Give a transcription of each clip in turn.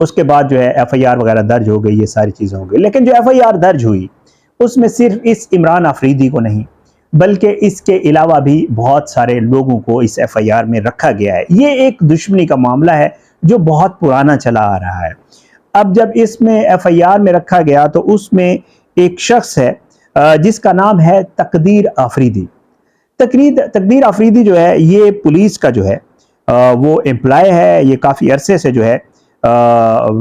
اس کے بعد جو ہے ایف آئی آر وغیرہ درج ہو گئی، یہ ساری چیزیں ہو گئی. لیکن جو ایف آئی آر درج ہوئی اس میں صرف اس عمران آفریدی کو نہیں بلکہ اس کے علاوہ بھی بہت سارے لوگوں کو اس ایف آئی آر میں رکھا گیا ہے. یہ ایک دشمنی کا معاملہ ہے جو بہت پرانا چلا آ رہا ہے. اب جب اس میں ایف آئی آر میں رکھا گیا تو اس میں ایک شخص ہے جس کا نام ہے تقدیر آفریدی. تقدیر آفریدی جو ہے یہ پولیس کا جو ہے وہ امپلائی ہے. یہ کافی عرصے سے جو ہے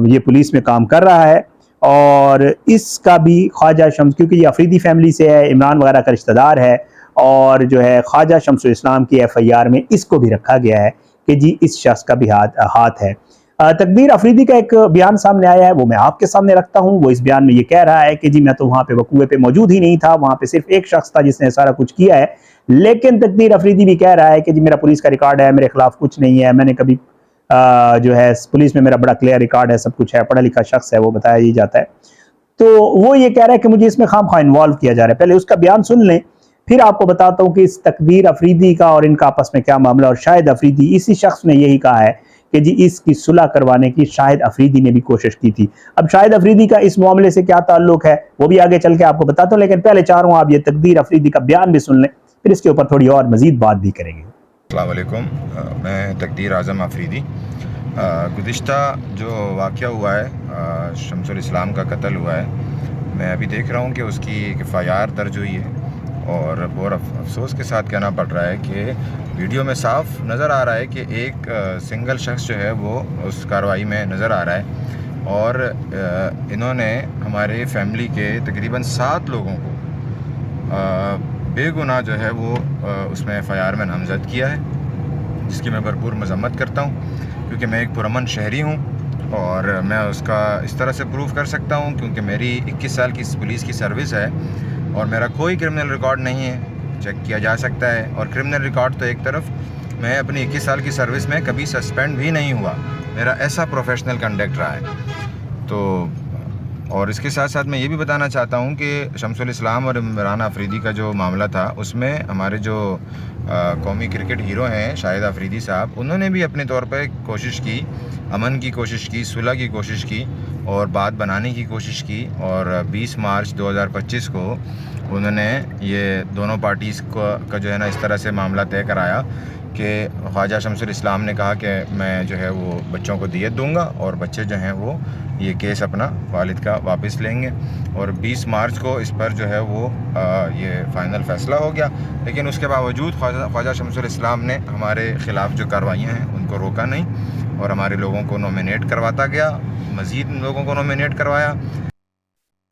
یہ پولیس میں کام کر رہا ہے، اور اس کا بھی خواجہ شمس، کیونکہ یہ آفریدی فیملی سے ہے، عمران وغیرہ کا رشتہ دار ہے، اور جو ہے خواجہ شمس الاسلام کی ایف آئی آر میں اس کو بھی رکھا گیا ہے کہ جی اس شخص کا بھی ہاتھ ہے. تقدیر آفریدی کا ایک بیان سامنے آیا ہے، وہ میں آپ کے سامنے رکھتا ہوں. وہ اس بیان میں یہ کہہ رہا ہے کہ جی میں تو وہاں پہ وقوع پہ موجود ہی نہیں تھا، وہاں پہ صرف ایک شخص تھا جس نے سارا کچھ کیا ہے. لیکن تقدیر آفریدی بھی کہہ رہا ہے کہ جی میرا پولیس کا ریکارڈ ہے، میرے خلاف کچھ نہیں ہے، میں نے کبھی جو ہے پولیس میں میرا بڑا کلیئر ریکارڈ ہے، سب کچھ ہے، پڑھا لکھا شخص ہے وہ بتایا ہی جاتا ہے. تو وہ یہ کہہ رہا ہے کہ مجھے اس میں خام خواہ انوالو کیا جا رہا ہے. پہلے اس کا بیان سن لیں، پھر آپ کو بتاتا ہوں کہ اس تقدیر آفریدی کا اور ان کا آپس میں کیا معاملہ. اور شاہد آفریدی، اسی شخص نے یہی کہا ہے کہ جی اس کی صلح کروانے کی شاہد آفریدی نے بھی کوشش کی تھی. اب شاہد آفریدی کا اس معاملے سے کیا تعلق ہے وہ بھی آگے چل کے آپ کو بتاتا ہوں، لیکن پہلے چاہ رہا ہوں آپ یہ تقدیر آفریدی کا بیان بھی سن لیں، پھر اس کے اوپر تھوڑی اور مزید بات بھی کریں گے. السلام علیکم، میں تقدیر اعظم آفریدی. گزشتہ جو واقعہ ہوا ہے، شمس الاسلام کا قتل ہوا ہے، میں ابھی دیکھ رہا ہوں کہ اس کی ایک ایف آئی آر درج ہوئی ہے، اور بہت افسوس کے ساتھ کہنا پڑ رہا ہے کہ ویڈیو میں صاف نظر آ رہا ہے کہ ایک سنگل شخص جو ہے وہ اس کارروائی میں نظر آ رہا ہے، اور انہوں نے ہمارے فیملی کے تقریباً 7 لوگوں کو بے گناہ جو ہے وہ اس میں ایف آئی آر میں نامزد کیا ہے، جس کی میں بھرپور مذمت کرتا ہوں، کیونکہ میں ایک پرامن شہری ہوں اور میں اس کا اس طرح سے پروف کر سکتا ہوں کیونکہ میری 21 سال کی پولیس کی سروس ہے اور میرا کوئی کرمنل ریکارڈ نہیں ہے، چیک کیا جا سکتا ہے. اور کرمنل ریکارڈ تو ایک طرف، میں اپنی 21 سال کی سروس میں کبھی سسپینڈ بھی نہیں ہوا، میرا ایسا پروفیشنل کنڈکٹ رہا ہے. تو اور اس کے ساتھ ساتھ میں یہ بھی بتانا چاہتا ہوں کہ شمس الاسلام اور عمران آفریدی کا جو معاملہ تھا اس میں ہمارے جو قومی کرکٹ ہیرو ہیں شاہد آفریدی صاحب، انہوں نے بھی اپنے طور پہ کوشش کی، امن کی کوشش کی، صلح کی کوشش کی اور بات بنانے کی کوشش کی. اور 20 مارچ 2025 کو انہوں نے یہ دونوں پارٹیز کا جو ہے نا اس طرح سے معاملہ طے کرایا کہ خواجہ شمس الاسلام نے کہا کہ میں جو ہے وہ بچوں کو دیت دوں گا اور بچے جو ہیں وہ یہ کیس اپنا والد کا واپس لیں گے. اور 20 مارچ کو اس پر جو ہے وہ یہ فائنل فیصلہ ہو گیا. لیکن اس کے باوجود خواجہ شمس الاسلام نے ہمارے خلاف جو کاروائیاں ہیں ان کو روکا نہیں اور ہمارے لوگوں کو نومینیٹ کرواتا گیا، مزید لوگوں کو نومینیٹ کروایا.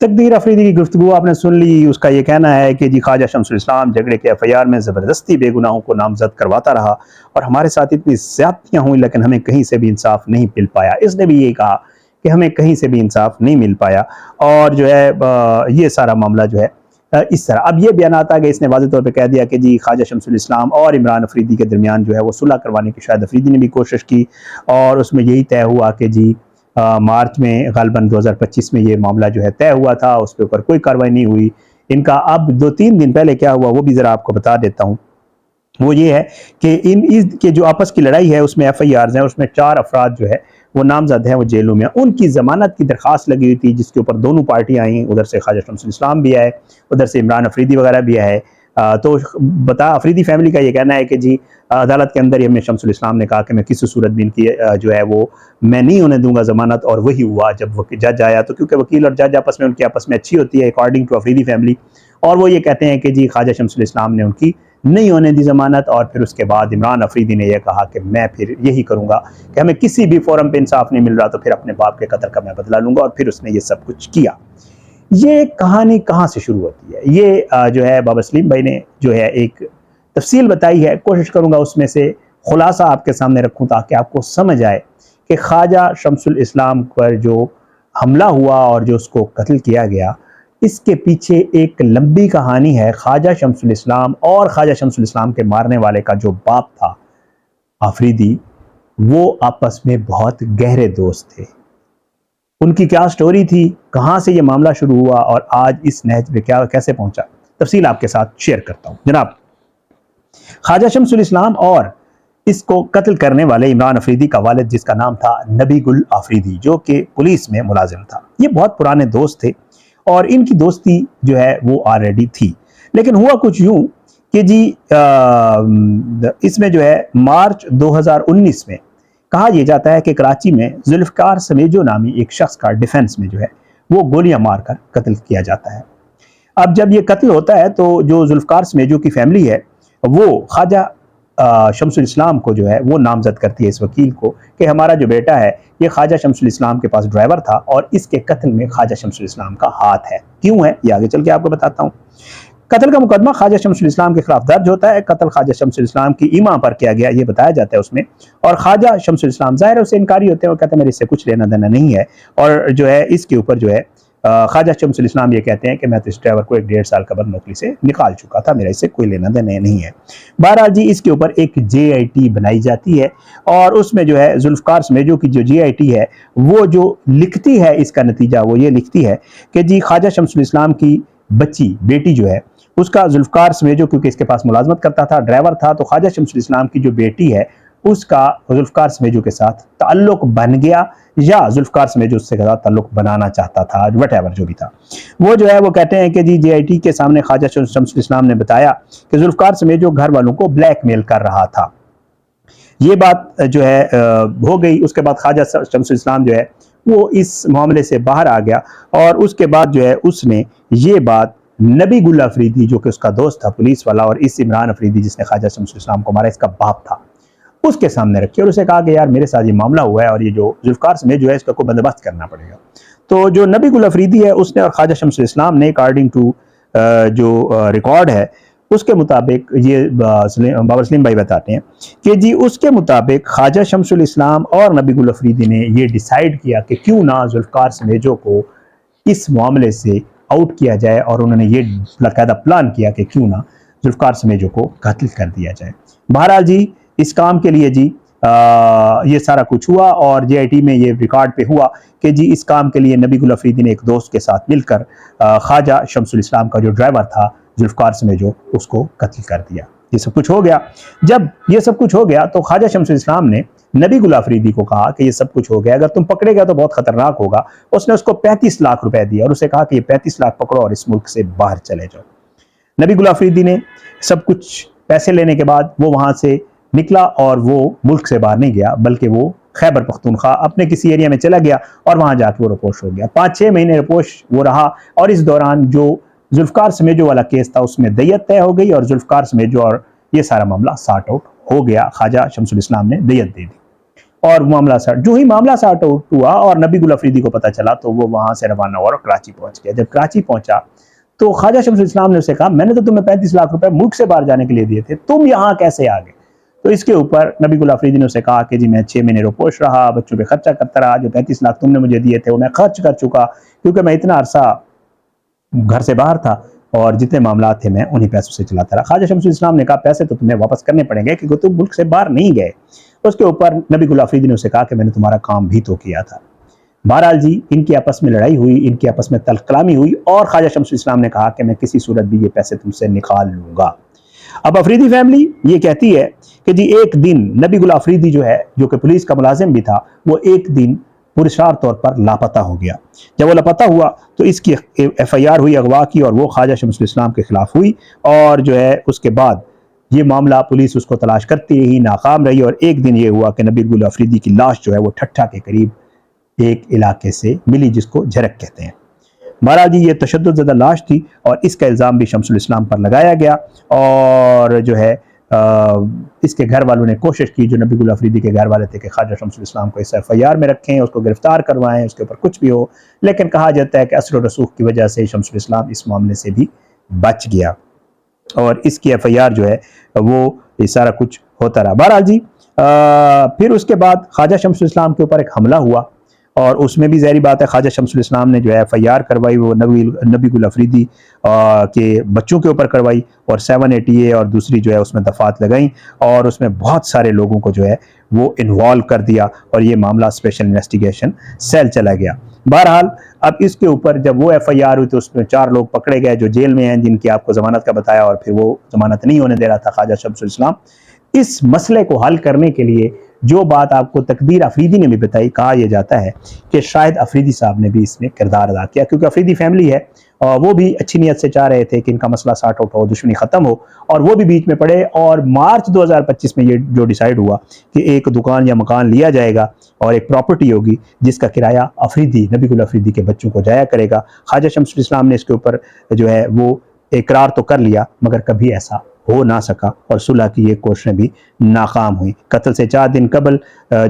تقدیر آفریدی کی گفتگو آپ نے سن لی. اس کا یہ کہنا ہے کہ جی خواجہ شمس الاسلام جھگڑے کے ایف آئی آر میں زبردستی بے گناہوں کو نامزد کرواتا رہا اور ہمارے ساتھ اتنی زیادتیاں ہوئیں لیکن ہمیں کہیں سے بھی انصاف نہیں مل پایا. اس نے بھی یہ کہا کہ ہمیں کہیں سے بھی انصاف نہیں مل پایا، اور جو ہے یہ سارا معاملہ جو ہے اس طرح. اب یہ بیانات آ گئے، اس نے واضح طور پہ کہہ دیا کہ جی خواجہ شمس الاسلام اور عمران آفریدی کے درمیان جو ہے وہ صلح کروانے کی شاہد آفریدی نے بھی کوشش کی، اور اس میں یہی طے ہوا کہ جی مارچ میں غالباً 2025 میں یہ معاملہ جو ہے طے ہوا تھا، اس کے اوپر کوئی کارروائی نہیں ہوئی. ان کا اب 2-3 دن پہلے کیا ہوا وہ بھی ذرا آپ کو بتا دیتا ہوں. وہ یہ ہے کہ ان کے جو آپس کی لڑائی ہے اس میں ایف آئی آرز ہیں، اس میں 4 افراد جو ہے وہ نامزد ہیں، وہ جیلوں میں. ان کی ضمانت کی درخواست لگی ہوئی تھی جس کے اوپر دونوں پارٹیاں آئیں، ادھر سے خواجہ شمس الاسلام بھی آئے، ادھر سے عمران آفریدی وغیرہ بھی آئے. تو آفریدی فیملی کا یہ کہنا ہے کہ جی عدالت کے اندر ہی ہم نے شمس الاسلام نے کہا کہ میں کسی صورت بھی ان کی جو ہے وہ میں نہیں ہونے دوں گا ضمانت. اور وہی ہوا جب جج آیا تو، کیونکہ وکیل اور جج آپس میں ان کی آپس میں اچھی ہوتی ہے اکارڈنگ ٹو آفریدی فیملی، اور وہ یہ کہتے ہیں کہ جی خواجہ شمس الاسلام نے ان کی نہیں ہونے دی ضمانت. اور پھر اس کے بعد عمران آفریدی نے یہ کہا کہ میں پھر یہی کروں گا کہ ہمیں کسی بھی فورم پہ انصاف نہیں مل رہا تو پھر اپنے باپ کے قتل کا میں بدلہ لوں گا، اور پھر اس نے یہ سب کچھ کیا. یہ کہانی کہاں سے شروع ہوتی ہے؟ یہ جو ہے بابا سلیم بھائی نے جو ہے ایک تفصیل بتائی ہے، کوشش کروں گا اس میں سے خلاصہ آپ کے سامنے رکھوں تاکہ آپ کو سمجھ آئے کہ خواجہ شمس الاسلام پر جو حملہ ہوا اور جو اس کو قتل کیا گیا، اس کے پیچھے ایک لمبی کہانی ہے. خواجہ شمس الاسلام اور خواجہ شمس الاسلام کے مارنے والے کا جو باپ تھا آفریدی، وہ آپس میں بہت گہرے دوست تھے. ان کی کیا سٹوری تھی، کہاں سے یہ معاملہ شروع ہوا اور آج اس نہج پہ کیسے پہنچا، تفصیل آپ کے ساتھ شیئر کرتا ہوں. جناب، خواجہ شمس الاسلام اور اس کو قتل کرنے والے عمران افریدی کا والد جس کا نام تھا نبی گل افریدی جو کہ پولیس میں ملازم تھا. یہ بہت پرانے دوست تھے اور ان کی دوستی جو ہے وہ آلریڈی تھی. لیکن ہوا کچھ یوں کہ جی اس میں جو ہے مارچ 2019 میں کہا یہ جاتا ہے کہ کراچی میں ذوالفقار سمیجو نامی ایک شخص کا ڈیفنس میں جو ہے وہ گولیاں مار کر قتل کیا جاتا ہے. اب جب یہ قتل ہوتا ہے تو جو ذوالفقار سمیجو کی فیملی ہے وہ خواجہ شمس الاسلام کو جو ہے وہ نامزد کرتی ہے اس وکیل کو کہ ہمارا جو بیٹا ہے یہ خواجہ شمس الاسلام کے پاس ڈرائیور تھا اور اس کے قتل میں خواجہ شمس الاسلام کا ہاتھ ہے. کیوں ہے یہ آگے چل کے آپ کو بتاتا ہوں. قتل کا مقدمہ خواجہ شمس الاسلام کے خلاف درج ہوتا ہے. قتل خواجہ شمس الاسلام کی ایما پر کیا گیا یہ بتایا جاتا ہے اس میں. اور خواجہ شمس الاسلام ظاہر ہے اسے انکاری ہوتے ہیں, وہ کہتے ہیں میرے اس سے کچھ لینا دینا نہیں ہے. اور جو ہے اس کے اوپر جو ہے خواجہ شمس الاسلام یہ کہتے ہیں کہ میں تو اس ڈرائیور کو 1.5 سال قبل نوکری سے نکال چکا تھا, میرا اس سے کوئی لینا دینا نہیں ہے. بہرحال جی اس کے اوپر ایک JIT بنائی جاتی ہے اور اس میں جو ہے ذوالفقار سمیجو کی جو JIT ہے وہ جو لکھتی ہے اس کا نتیجہ وہ یہ لکھتی ہے کہ جی خواجہ شمس الاسلام کی بچی بیٹی جو ہے اس کا ذوالفقار سمیجو کیونکہ اس کے پاس ملازمت کرتا تھا ڈرائیور تھا تو خواجہ شمس الاسلام کی جو بیٹی ہے اس کا ذوالفقار سمیجو کے ساتھ تعلق بن گیا یا ذوالفقار سمیجو اس سے تعلق بنانا چاہتا تھا وٹ ایور جو بھی تھا. وہ جو ہے وہ کہتے ہیں کہ جی JIT کے سامنے خواجہ شمس الاسلام نے بتایا کہ ذوالفقار سمیجو گھر والوں کو بلیک میل کر رہا تھا. یہ بات جو ہے ہو گئی. اس کے بعد خواجہ شمس الاسلام جو ہے وہ اس معاملے سے باہر آ گیا اور اس کے بعد جو ہے اس نے یہ بات نبی گل افریدی جو کہ اس کا دوست تھا پولیس والا اور اس عمران افریدی جس نے خواجہ شمس الاسلام کو مارا اس کا باپ تھا اس کے سامنے رکھی اور اسے کہا کہ یار میرے ساتھ یہ معاملہ ہوا ہے اور یہ جو ذوالفقار سمیجو ہے اس کا کوئی بندوبست کرنا پڑے گا. تو جو نبی گل افریدی ہے اس نے اور خواجہ شمس الاسلام نے اکارڈنگ ٹو جو ریکارڈ ہے اس کے مطابق یہ بابر سلیم بھائی بتاتے ہیں کہ جی اس کے مطابق خواجہ شمس الاسلام اور نبی گل افریدی نے یہ ڈیسائیڈ کیا کہ کیوں نہ ذوالفقار سمیجو کو اس معاملے سے آؤٹ کیا جائے اور انہوں نے یہ باقاعدہ پلان کیا کہ کیوں نہ ذوالفقار سمیجو کو قتل کر دیا جائے. بہرحال جی اس کام کے لیے جی یہ سارا کچھ ہوا اور JIT میں یہ ریکارڈ پہ ہوا کہ جی اس کام کے لیے نبی گل افریدی نے ایک دوست کے ساتھ مل کر خواجہ شمس الاسلام کا جو ڈرائیور تھا ذوالفقار سمیجو اس کو قتل کر دیا. یہ سب کچھ ہو گیا. جب یہ سب کچھ ہو گیا تو خواجہ شمس الاسلام نے نبی گل افریدی کو کہا کہ یہ سب کچھ ہو گیا, اگر تم پکڑے گا تو بہت خطرناک ہوگا. اس نے اس کو 35 لاکھ روپے دیا اور اسے کہا کہ یہ 35 لاکھ پکڑو اور اس ملک سے باہر چلے جاؤ. نبی گل افریدی نے سب کچھ پیسے لینے کے بعد وہ وہاں سے نکلا اور وہ ملک سے باہر نہیں گیا بلکہ وہ خیبر پختونخوا اپنے کسی ایریا میں چلا گیا اور وہاں جا کے وہ رپوش ہو گیا. 5-6 مہینے رپوش وہ رہا اور اس دوران جو ذوالفقار سمیجو والا کیس تھا اس میں دیت طے ہو گئی اور ذوالفقار سمیجو اور یہ سارا معاملہ سارٹ آؤٹ ہو گیا. خواجہ شمس الاسلام نے دیت دے دی اور معاملہ سارٹ جو ہی معاملہ سارٹ آؤٹ ہوا اور نبی گل افریدی کو پتہ چلا تو وہ وہاں سے روانہ ہوا اور کراچی پہنچ گیا. جب کراچی پہنچا تو خواجہ شمس الاسلام نے اسے کہا میں نے تو تمہیں 35 لاکھ روپے ملک سے باہر جانے کے لیے دیے تھے, تم یہاں کیسے آ گئے؟ تو اس کے اوپر نبی گل افریدی نے اسے کہا کہ جی میں 6 مہینے روپوش رہا, بچوں پہ خرچہ کرتا رہا, جو 35 لاکھ تم نے مجھے دیے تھے وہ میں خرچ کر چکا کیونکہ میں اتنا عرصہ گھر سے باہر تھا اور جتنے معاملات تھے میں انہی پیسوں سے چلاتا رہا. خواجہ شمس الاسلام نے کہا پیسے تو تمہیں واپس کرنے پڑیں گے کیونکہ تم ملک سے باہر نہیں گئے. اس کے اوپر نبی گل افریدی نے اسے کہا کہ میں نے تمہارا کام بھی تو کیا تھا. بہرحال جی ان کی آپس میں لڑائی ہوئی, ان کی آپس میں تلخ کلامی ہوئی اور خواجہ شمس الاسلام نے کہا کہ میں کسی صورت بھی یہ پیسے تم سے نکال لوں گا. اب افریدی فیملی یہ کہتی ہے کہ جی ایک دن نبی گل افریدی جو ہے جو کہ پولیس کا ملازم بھی تھا وہ ایک دن پرشار طور پر لاپتہ ہو گیا. جب وہ لاپتہ ہوا تو اس کی FIR ہوئی اغوا کی اور وہ خواجہ شمس الاسلام کے خلاف ہوئی اور جو ہے اس کے بعد یہ معاملہ پولیس اس کو تلاش کرتی رہی, ناکام رہی اور ایک دن یہ ہوا کہ نبی گل افریدی کی لاش جو ہے وہ ٹھٹھا کے قریب ایک علاقے سے ملی جس کو جھرک کہتے ہیں. بہرحال جی یہ تشدد زدہ لاش تھی اور اس کا الزام بھی شمس الاسلام پر لگایا گیا اور جو ہے اس کے گھر والوں نے کوشش کی, جو نبی گل افریدی کے گھر والے تھے, کہ خواجہ شمس الاسلام کو اس FIR میں رکھیں, اس کو گرفتار کروائیں, اس کے اوپر کچھ بھی ہو. لیکن کہا جاتا ہے کہ اثر و رسوخ کی وجہ سے شمس الاسلام اس معاملے سے بھی بچ گیا اور اس کی FIR جو ہے وہ یہ سارا کچھ ہوتا رہا. بہرحال جی پھر اس کے بعد خواجہ شمس الاسلام کے اوپر ایک حملہ ہوا اور اس میں بھی ظاہری بات ہے خواجہ شمس الاسلام نے جو ہے FIR کروائی وہ نبی گل افریدی کے بچوں کے اوپر کروائی اور 780A اور دوسری جو ہے اس میں دفعات لگائیں اور اس میں بہت سارے لوگوں کو جو ہے وہ انوالو کر دیا اور یہ معاملہ اسپیشل انویسٹیگیشن سیل چلا گیا. بہرحال اب اس کے اوپر جب وہ FIR ہوئی تو اس میں 4 لوگ پکڑے گئے جو جیل میں ہیں, جن کی آپ کو ضمانت کا بتایا اور پھر وہ ضمانت نہیں ہونے دے رہا تھا خواجہ شمس الاسلام. اس مسئلے کو حل کرنے کے لیے جو بات آپ کو تقدیر افریدی نے بھی بتائی، کہا یہ جاتا ہے کہ شاید افریدی صاحب نے بھی اس میں کردار ادا کیا، کیونکہ افریدی فیملی ہے اور وہ بھی اچھی نیت سے چاہ رہے تھے کہ ان کا مسئلہ سارٹ آؤٹ ہو، دشمنی ختم ہو، اور وہ بھی بیچ میں پڑے، اور مارچ 2025 میں یہ جو ڈیسائیڈ ہوا کہ ایک دکان یا مکان لیا جائے گا اور ایک پراپرٹی ہوگی جس کا کرایہ افریدی، نبی گل افریدی کے بچوں کو جایا کرے گا۔ خواجہ شمس الاسلام نے اس کے اوپر جو ہے وہ اقرار تو کر لیا، مگر کبھی ایسا ہو نہ سکا اور صلح کی یہ کوششیں بھی ناکام ہوئی۔ قتل سے 4 دن قبل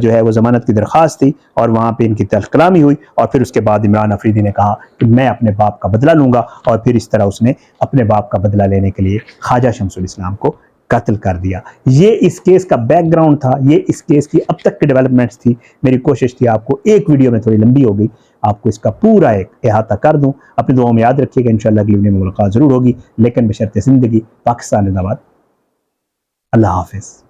جو ہے وہ ضمانت کی درخواست تھی اور وہاں پہ ان کی تلخ کلامی ہوئی، اور پھر اس کے بعد عمران افریدی نے کہا کہ میں اپنے باپ کا بدلہ لوں گا، اور پھر اس طرح اس نے اپنے باپ کا بدلہ لینے کے لیے خواجہ شمس الاسلام کو قتل کر دیا۔ یہ اس کیس کا بیک گراؤنڈ تھا، یہ اس کیس کی اب تک کی ڈیولپمنٹس تھی۔ میری کوشش تھی آپ کو ایک ویڈیو میں، تھوڑی لمبی ہو گئی، آپ کو اس کا پورا ایک احاطہ کر دوں۔ اپنی دعاؤں میں یاد رکھیے گا، انشاءاللہ اگلی ویڈیو میں ملاقات ضرور ہوگی، لیکن بشرط زندگی۔ پاکستان زندہ باد۔ اللہ حافظ۔